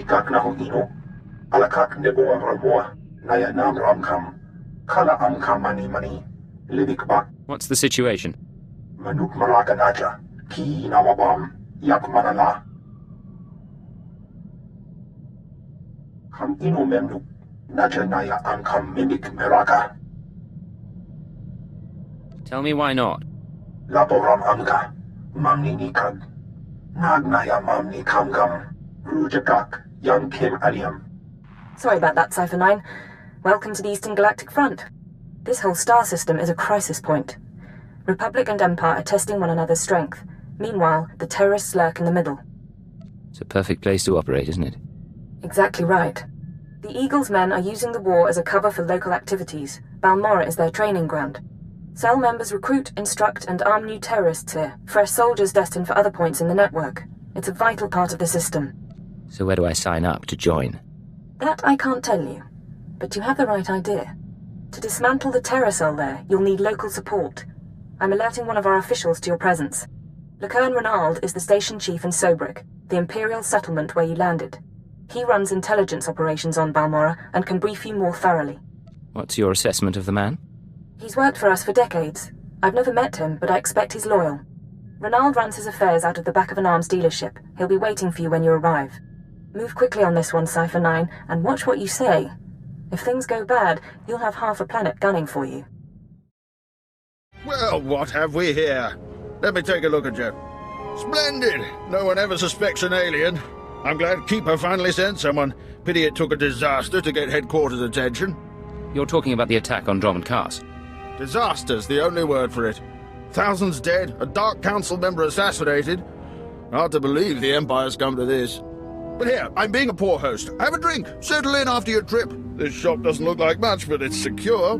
kak na ino. Alakak nebo ramwa. Naya nam ramkam. Kala amkam mani. Libikbak. What's the situation? Manuk maraka naja. Ki nawabam. Yak manala. Kam ino memnuk. Naja naya amkam mimik meraka. Tell me why not. Laboram amka. Mamni nikag. Nagnaya mamni kamgam. Rujakak. Young Kim Aliam. Sorry about that, Cypher 9. Welcome to the Eastern Galactic Front. This whole star system is a crisis point. Republic and Empire are testing one another's strength. Meanwhile, the terrorists lurk in the middle. It's a perfect place to operate, isn't it? Exactly right. The Eagle's men are using the war as a cover for local activities. Balmorra is their training ground. Cell members recruit, instruct, and arm new terrorists here, fresh soldiers destined for other points in the network. It's a vital part of the system. So where do I sign up to join? That I can't tell you, but you have the right idea. To dismantle the terror cell there, you'll need local support. I'm alerting one of our officials to your presence. Lecurne Renald is the station chief in Sobrik, the Imperial settlement where you landed. He runs intelligence operations on Balmorra and can brief you more thoroughly. What's your assessment of the man? He's worked for us for decades. I've never met him, but I expect he's loyal. Renald runs his affairs out of the back of an arms dealership. He'll be waiting for you when you arrive. Move quickly on this one, Cypher 9, and watch what you say. If things go bad, you'll have half a planet gunning for you. Well, what have we here? Let me take a look at you. Splendid! No one ever suspects an alien. I'm glad Keeper finally sent someone. Pity it took a disaster to get headquarters attention. You're talking about the attack on Dromund Kaas. Disaster's the only word for it. Thousands dead, a Dark Council member assassinated. Hard to believe the Empire's come to this. But here, I'm being a poor host. Have a drink. Settle in after your trip. This shop doesn't look like much, but it's secure.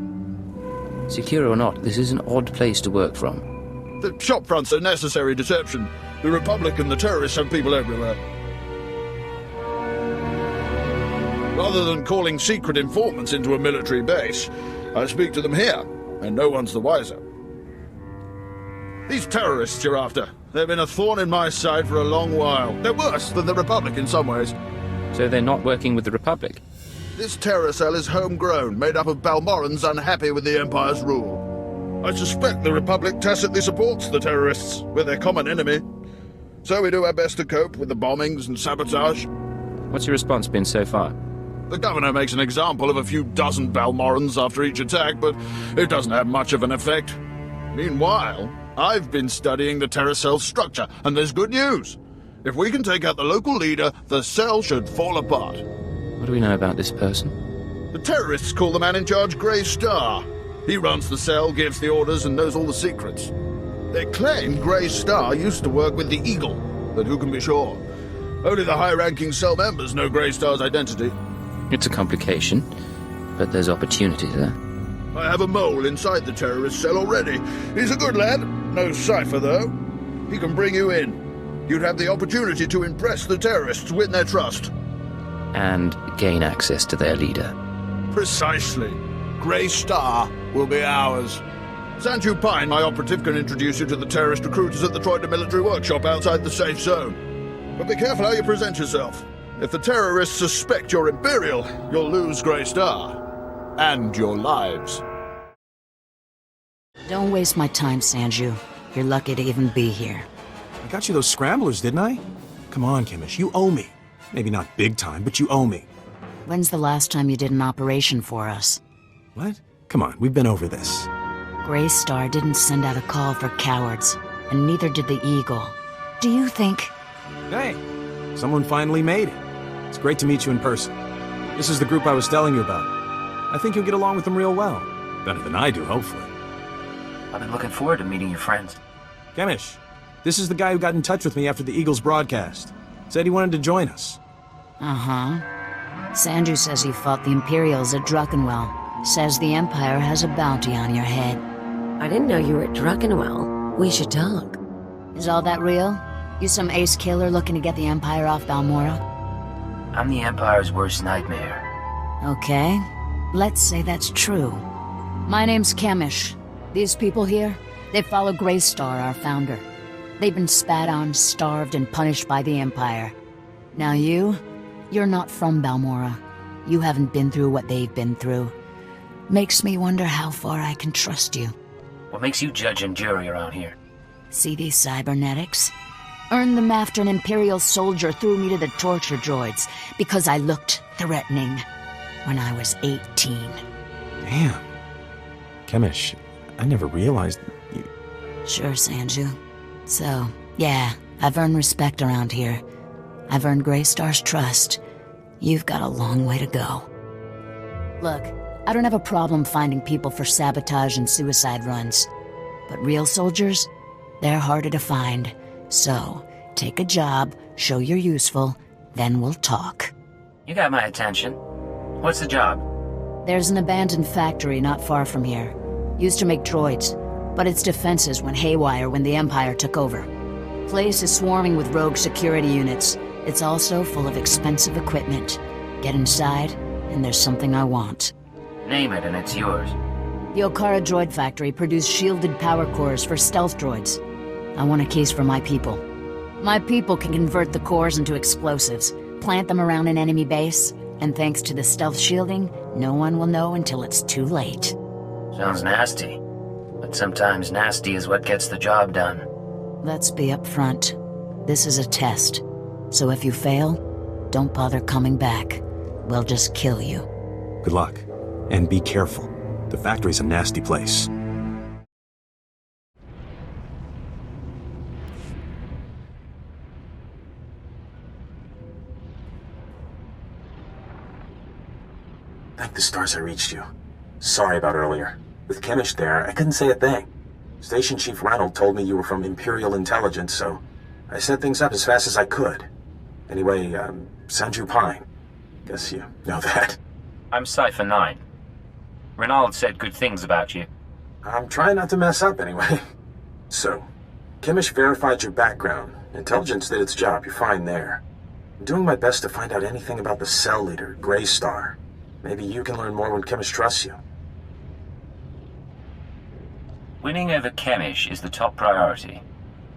Secure or not, this is an odd place to work from. The shop front's a necessary deception. The Republic and the terrorists have people everywhere. Rather than calling secret informants into a military base, I speak to them here, and no one's the wiser. These terrorists you're after, they've been a thorn in my side for a long while. They're worse than the Republic in some ways. So they're not working with the Republic? This terror cell is homegrown, made up of Balmorrans unhappy with the Empire's rule. I suspect the Republic tacitly supports the terrorists. We're their common enemy. So we do our best to cope with the bombings and sabotage. What's your response been so far? The governor makes an example of a few dozen Balmorrans after each attack, but it doesn't have much of an effect. Meanwhile, I've been studying the terror cell's structure, and there's good news. If we can take out the local leader, the cell should fall apart. What do we know about this person? The terrorists call the man in charge Grey Star. He runs the cell, gives the orders, and knows all the secrets. They claim Grey Star used to work with the Eagle, but who can be sure? Only the high-ranking cell members know Grey Star's identity. It's a complication, but there's opportunity there. I have a mole inside the terrorist cell already. He's a good lad. No cipher, though. He can bring you in. You'd have the opportunity to impress the terrorists, win their trust. And gain access to their leader. Precisely. Grey Star will be ours. Sanju Pine, my operative, can introduce you to the terrorist recruiters at the Troida military workshop outside the safe zone. But be careful how you present yourself. If the terrorists suspect you're Imperial, you'll lose Grey Star. And your lives. Don't waste my time, Sanju. You're lucky to even be here. I got you those scramblers, didn't I? Come on, Kimish, you owe me. Maybe not big time, but you owe me. When's the last time you did an operation for us? What? Come on, we've been over this. Grey Star didn't send out a call for cowards, and neither did the Eagle. Do you think... Hey, someone finally made it. It's great to meet you in person. This is the group I was telling you about. I think you'll get along with them real well. Better than I do, hopefully. I've been looking forward to meeting your friends. Kemish, this is the guy who got in touch with me after the Eagles broadcast. Said he wanted to join us. Uh-huh. Sanju says he fought the Imperials at Druckenwell. Says the Empire has a bounty on your head. I didn't know you were at Druckenwell. We should talk. Is all that real? You some ace killer looking to get the Empire off Balmorra? I'm the Empire's worst nightmare. Okay. Let's say that's true. My name's Kemish. These people here, they follow Grey Star, our founder. They've been spat on, starved, and punished by the Empire. Now you're You're not from Balmorra. You haven't been through what they've been through. Makes me wonder how far I can trust you. What makes you judge and jury around here? See these cybernetics? Earned them after an Imperial soldier threw me to the torture droids because I looked threatening when I was 18. Damn. Kemish, I never realized you... Sure, Sanju. So, yeah, I've earned respect around here. I've earned Greystar's trust. You've got a long way to go. Look, I don't have a problem finding people for sabotage and suicide runs. But real soldiers, they're harder to find. So, take a job, show you're useful, then we'll talk. You got my attention. What's the job? There's an abandoned factory not far from here. Used to make droids, but its defenses went haywire when the Empire took over. Place is swarming with rogue security units. It's also full of expensive equipment. Get inside, and there's something I want. Name it and it's yours. The Okara droid factory produced shielded power cores for stealth droids. I want a case for my people. My people can convert the cores into explosives, plant them around an enemy base, and thanks to the stealth shielding, no one will know until it's too late. Sounds nasty. But sometimes nasty is what gets the job done. Let's be upfront. This is a test. So if you fail, don't bother coming back. We'll just kill you. Good luck. And be careful. The factory's a nasty place. Thank the stars I reached you. Sorry about earlier. With Kemish there, I couldn't say a thing. Station Chief Ranald told me you were from Imperial Intelligence, so I set things up as fast as I could. Anyway, Sanju Pine. Guess you know that. I'm Cypher 9. Renald said good things about you. I'm trying not to mess up anyway. So, Kemish verified your background. Intelligence did its job, you're fine there. I'm doing my best to find out anything about the cell leader, Greystar. Maybe you can learn more when Kemish trusts you. Winning over Kemish is the top priority.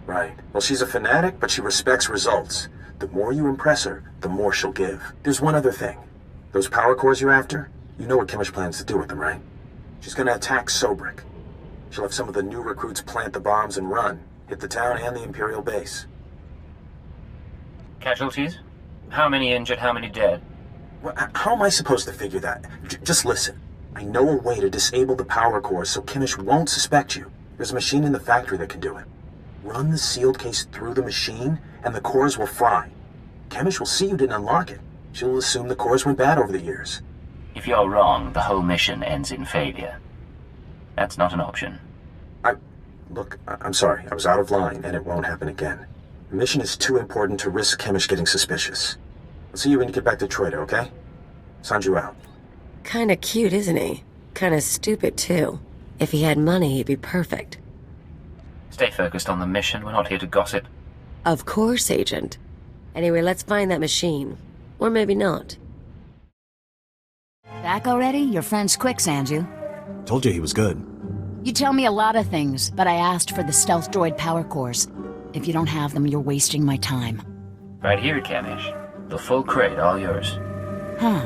Right. Well, she's a fanatic, but she respects results. The more you impress her, the more she'll give. There's one other thing. Those power cores you're after, you know what Kemish plans to do with them, right? She's gonna attack Sobrik. She'll have some of the new recruits plant the bombs and run, hit the town and the Imperial base. Casualties? How many injured, how many dead? Well, how am I supposed to figure that? Just listen. I know a way to disable the power cores so Kemish won't suspect you. There's a machine in the factory that can do it. Run the sealed case through the machine, and the cores will fry. Kemish will see you didn't unlock it. She'll assume the cores went bad over the years. If you're wrong, the whole mission ends in failure. That's not an option. Look, I'm sorry. I was out of line, and it won't happen again. The mission is too important to risk Kemish getting suspicious. I'll see you when you get back to Troida, okay? Sanju out. Kinda cute, isn't he? Kinda stupid, too. If he had money, he'd be perfect. Stay focused on the mission. We're not here to gossip. Of course, Agent. Anyway, let's find that machine. Or maybe not. Back already? Your friend's quick, Sanju. Told you he was good. You tell me a lot of things, but I asked for the stealth droid power cores. If you don't have them, you're wasting my time. Right here, Kemish. The full crate, all yours. Huh.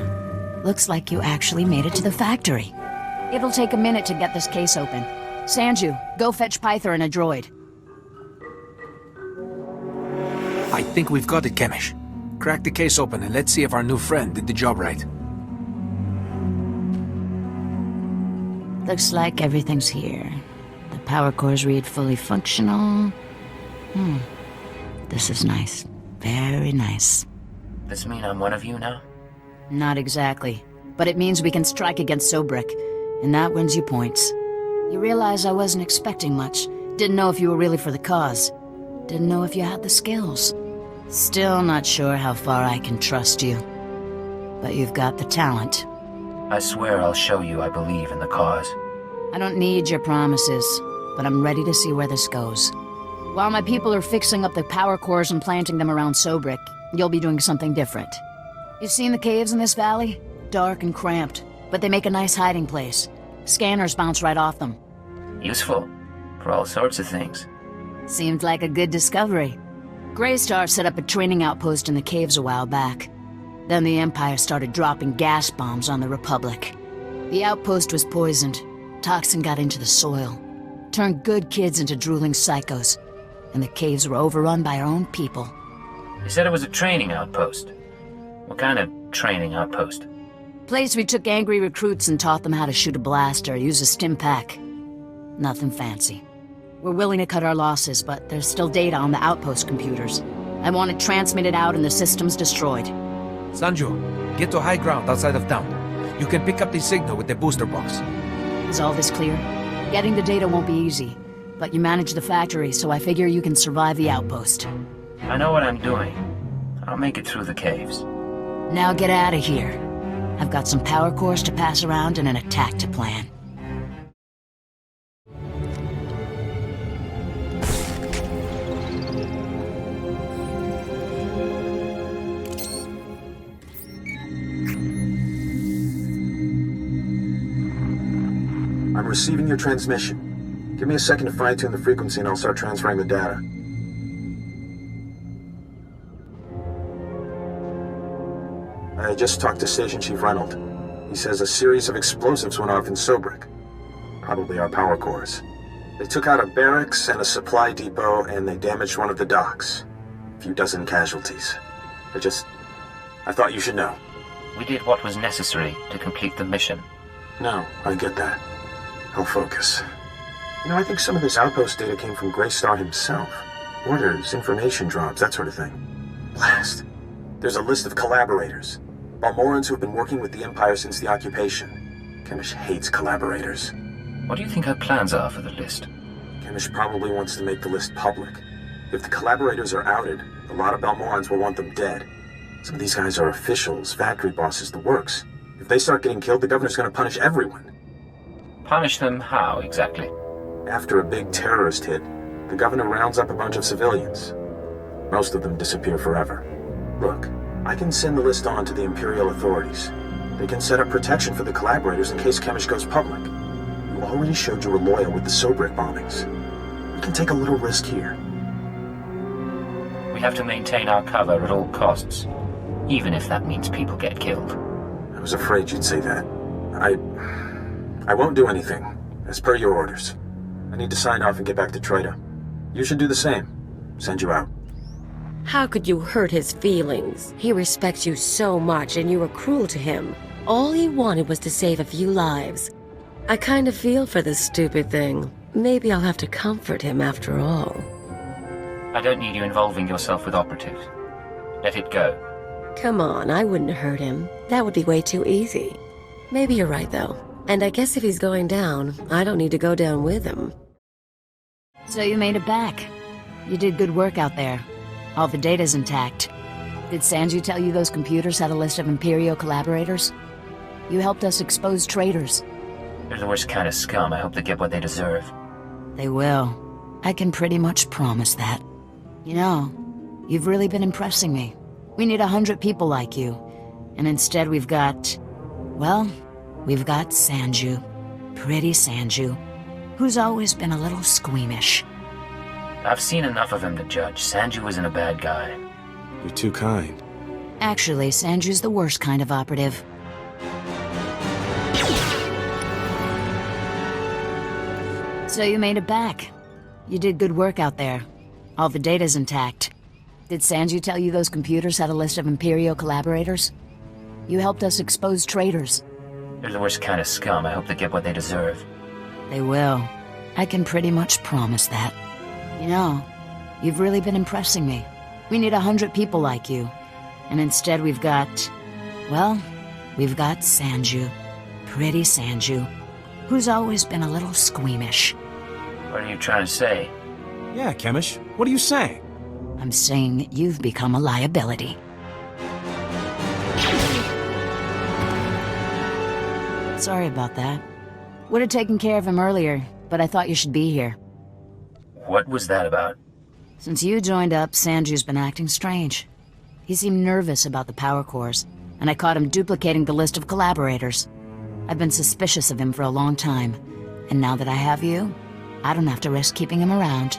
Looks like you actually made it to the factory. It'll take a minute to get this case open. Sanju, go fetch Pyther and a droid. I think we've got it, Kemish. Crack the case open and let's see if our new friend did the job right. Looks like everything's here. The power cores read fully functional. This is nice. Very nice. This mean I'm one of you now? Not exactly. But it means we can strike against Sobrik, and that wins you points. You realize I wasn't expecting much. Didn't know if you were really for the cause. Didn't know if you had the skills. Still not sure how far I can trust you. But you've got the talent. I swear I'll show you I believe in the cause. I don't need your promises, but I'm ready to see where this goes. While my people are fixing up the power cores and planting them around Sobrik, you'll be doing something different. You've seen the caves in this valley? Dark and cramped, but they make a nice hiding place. Scanners bounce right off them. Useful. For all sorts of things. Seemed like a good discovery. Greystar set up a training outpost in the caves a while back. Then the Empire started dropping gas bombs on the Republic. The outpost was poisoned. Toxin got into the soil. Turned good kids into drooling psychos. And the caves were overrun by our own people. You said it was a training outpost. What kind of training outpost? Place we took angry recruits and taught them how to shoot a blaster, use a stim pack. Nothing fancy. We're willing to cut our losses, but there's still data on the outpost computers. I want it transmitted out and the systems destroyed. Sanju, get to high ground outside of town. You can pick up the signal with the booster box. Is all this clear? Getting the data won't be easy, but you manage the factory, so I figure you can survive the outpost. I know what I'm doing. I'll make it through the caves. Now get out of here. I've got some power cores to pass around and an attack to plan. I'm receiving your transmission. Give me a second to fine-tune the frequency and I'll start transferring the data. I just talked to Station Chief Reynolds. He says a series of explosives went off in Sobrik. Probably our power cores. They took out a barracks and a supply depot and they damaged one of the docks. A few dozen casualties. I thought you should know. We did what was necessary to complete the mission. No, I get that. I'll focus. I think some of this outpost data came from SWTOR himself. Orders, information drops, that sort of thing. Blast. There's a list of collaborators. Balmorrans who've been working with the Empire since the occupation. Kemish hates collaborators. What do you think her plans are for the list? Kemish probably wants to make the list public. If the collaborators are outed, a lot of Balmorrans will want them dead. Some of these guys are officials, factory bosses, the works. If they start getting killed, the governor's gonna punish everyone. Punish them how, exactly? After a big terrorist hit, the governor rounds up a bunch of civilians. Most of them disappear forever. Look, I can send the list on to the Imperial authorities. They can set up protection for the collaborators in case Kemish goes public. You already showed you were loyal with the Sobrik bombings. We can take a little risk here. We have to maintain our cover at all costs, even if that means people get killed. I was afraid you'd say that. I won't do anything, as per your orders. I need to sign off and get back to Troida. You should do the same. Send you out. How could you hurt his feelings? He respects you so much and you were cruel to him. All he wanted was to save a few lives. I kind of feel for this stupid thing. Maybe I'll have to comfort him after all. I don't need you involving yourself with operatives. Let it go. Come on, I wouldn't hurt him. That would be way too easy. Maybe you're right, though. And I guess if he's going down, I don't need to go down with him. So you made it back. You did good work out there. All the data's intact. Did Sanju tell you those computers had a list of Imperial collaborators? You helped us expose traitors. They're the worst kind of scum. I hope they get what they deserve. They will. I can pretty much promise that. You've really been impressing me. We need 100 people like you. And instead we've got... we've got Sanju. Pretty Sanju. Who's always been a little squeamish. I've seen enough of him to judge. Sanju isn't a bad guy. You're too kind. Actually, Sanju's the worst kind of operative. So you made it back. You did good work out there. All the data's intact. Did Sanju tell you those computers had a list of Imperial collaborators? You helped us expose traitors. They're the worst kind of scum. I hope they get what they deserve. They will. I can pretty much promise that. You've really been impressing me. We need 100 people like you. And instead we've got... we've got Sanju. Pretty Sanju. Who's always been a little squeamish. What are you trying to say? Yeah, Kemish. What are you saying? I'm saying you've become a liability. Sorry about that. Would have taken care of him earlier, but I thought you should be here. What was that about? Since you joined up, Sanju's been acting strange. He seemed nervous about the power cores, and I caught him duplicating the list of collaborators. I've been suspicious of him for a long time, and now that I have you, I don't have to risk keeping him around.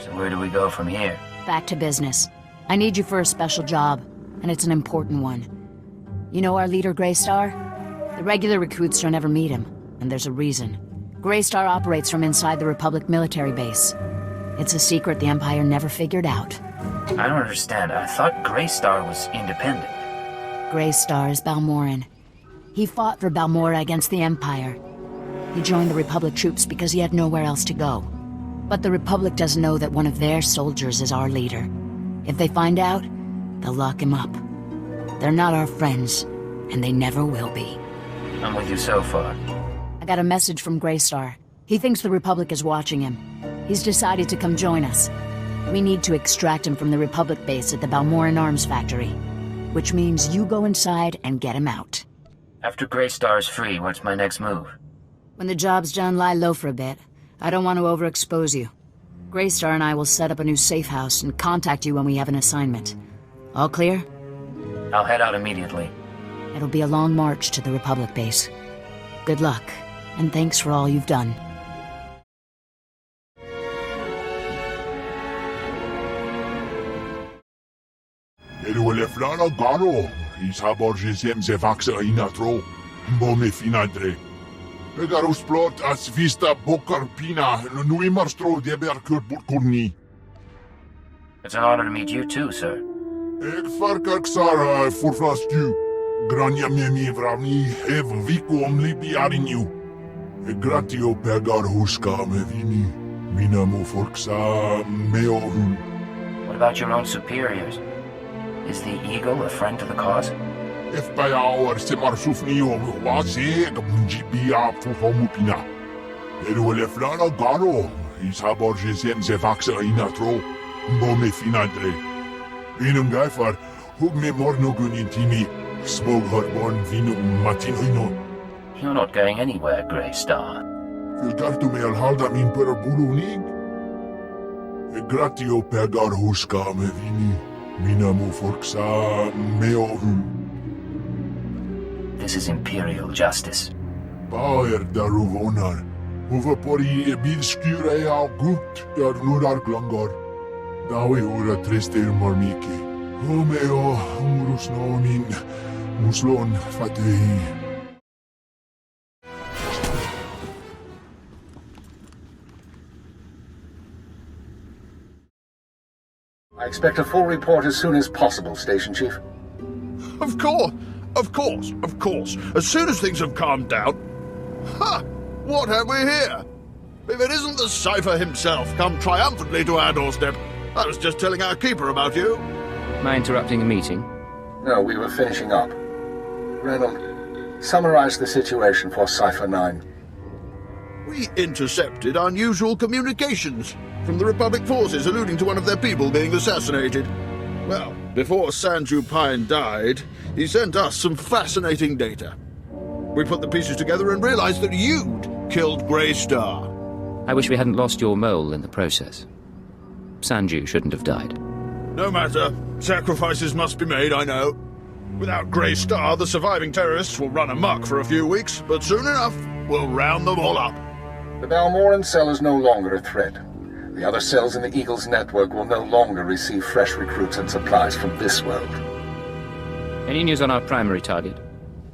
So where do we go from here? Back to business. I need you for a special job, and it's an important one. You know our leader, Greystar? The regular recruits don't ever meet him, and there's a reason. Greystar operates from inside the Republic military base. It's a secret the Empire never figured out. I don't understand. I thought Greystar was independent. Greystar is Balmorran. He fought for Balmorra against the Empire. He joined the Republic troops because he had nowhere else to go. But the Republic doesn't know that one of their soldiers is our leader. If they find out, they'll lock him up. They're not our friends, and they never will be. I'm with you so far. I got a message from Greystar. He thinks the Republic is watching him. He's decided to come join us. We need to extract him from the Republic base at the Balmorran Arms Factory. Which means you go inside and get him out. After Greystar's free, what's my next move? When the job's done, lie low for a bit. I don't want to overexpose you. Greystar and I will set up a new safe house and contact you when we have an assignment. All clear? I'll head out immediately. It'll be a long march to the Republic base. Good luck, and thanks for all you've done. Eruele flana garo, isaborgesem zevaxa inatro, mbome finadre. Egarus plot as vista bokarpina, nuimarstro deberkur burkurni. It's an honor to meet you too, sir. Ek farkarksara furflastu, grania memi vravni hev viku omlibi arinu. Gratio pegar huska mevini, minamu forksa meohun. What about your own superiors? Is the Eagle a friend to the cause? If by our semarsufnio wase gabunjibia fufomupina. Eruele flana garo, isaborgesem zevaxa inatro, mbome finadre. Vinum gaifar, hugme mornogun intimi, smog harbon vinum matinino. You're not going anywhere, Greystar. Filgartu me alhaldam imper bulunig? Gratio pegar huska me vini, minamu forksa meohum. This is Imperial justice. Bauer daruvonar, uvapori bilskure au gut dar nudar glangor. Dawi ura triste marmiki. Homeo murusnomin muslon fatehi. I expect a full report as soon as possible, Station Chief. Of course. As soon as things have calmed down. Ha! What have we here? If it isn't the Cypher himself, come triumphantly to our doorstep. I was just telling our keeper about you. Am I interrupting a meeting? No, we were finishing up. Reynolds, summarize the situation for Cypher 9. We intercepted unusual communications from the Republic forces alluding to one of their people being assassinated. Well, before Sanju Pine died, he sent us some fascinating data. We put the pieces together and realized that you'd killed Greystar. I wish we hadn't lost your mole in the process. Sanju shouldn't have died. No matter. Sacrifices must be made, I know. Without Greystar, the surviving terrorists will run amok for a few weeks, but soon enough, we'll round them all up. The Balmorran cell is no longer a threat. The other cells in the Eagle's network will no longer receive fresh recruits and supplies from this world. Any news on our primary target?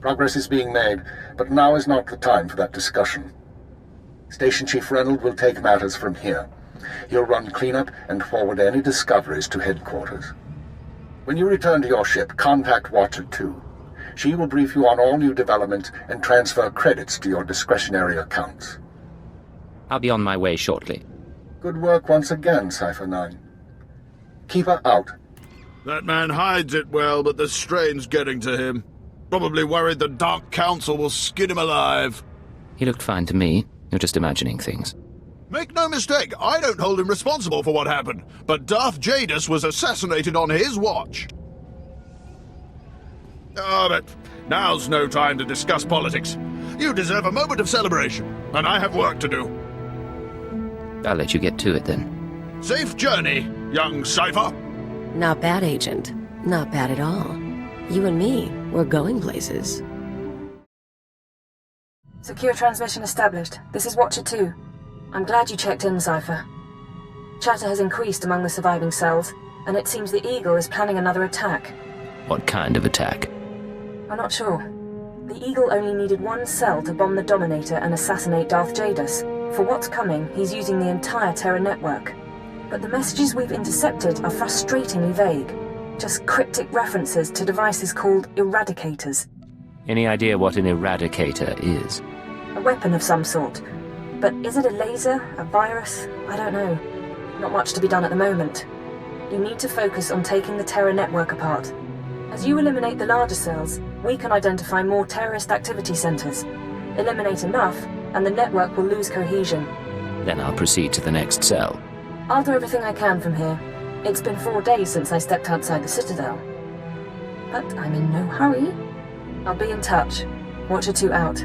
Progress is being made, but now is not the time for that discussion. Station Chief Reynolds will take matters from here. He'll run cleanup and forward any discoveries to headquarters. When you return to your ship, contact Watcher 2. She will brief you on all new developments and transfer credits to your discretionary accounts. I'll be on my way shortly. Good work once again, Cypher 9. Keep her out. That man hides it well, but the strain's getting to him. Probably worried the Dark Council will skin him alive. He looked fine to me. You're just imagining things. Make no mistake, I don't hold him responsible for what happened, but Darth Jadus was assassinated on his watch. But now's no time to discuss politics. You deserve a moment of celebration, and I have work to do. I'll let you get to it then. Safe journey, young Cypher. Not bad, Agent. Not bad at all. You and me, we're going places. Secure transmission established. This is Watcher 2. I'm glad you checked in, Cypher. Chatter has increased among the surviving cells, and it seems the Eagle is planning another attack. What kind of attack? I'm not sure. The Eagle only needed one cell to bomb the Dominator and assassinate Darth Jadus. For what's coming, he's using the entire Terra network. But the messages we've intercepted are frustratingly vague. Just cryptic references to devices called Eradicators. Any idea what an Eradicator is? A weapon of some sort. But is it a laser? A virus? I don't know. Not much to be done at the moment. You need to focus on taking the Terra network apart. As you eliminate the larger cells, we can identify more terrorist activity centers. Eliminate enough, and the network will lose cohesion. Then I'll proceed to the next cell. I'll do everything I can from here. It's been 4 days since I stepped outside the Citadel. But I'm in no hurry. I'll be in touch. Watcher 2 out.